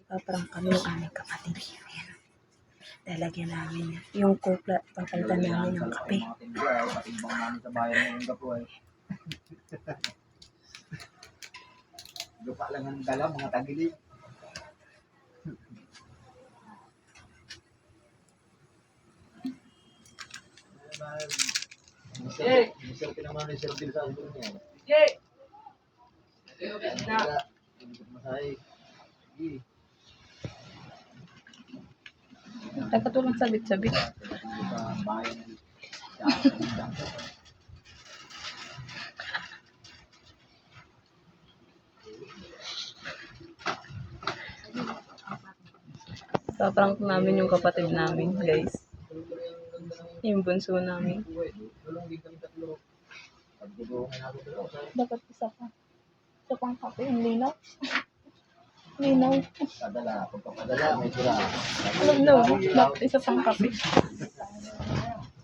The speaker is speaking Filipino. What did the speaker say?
Parang kami yung aming kapatid. Ayan. Lalagyan namin yung coke, papalitan namin ng kape. Patimbang namin sa bayan ng Gapo eh. Lupa lang ang dala, mga tagilid. Mister pinamano yung servil sa ulo niya. Hindi ko masahe. Nagkatulong sabit-sabit. Sa bayan. Paprank namin yung kapatid namin, guys. Yung bunso namin. Dapat isa pa. Isa pang kape, yung linaw. Linaw. Padala, pagpapadala, may sura. Alam daw, dapat isa pang kape.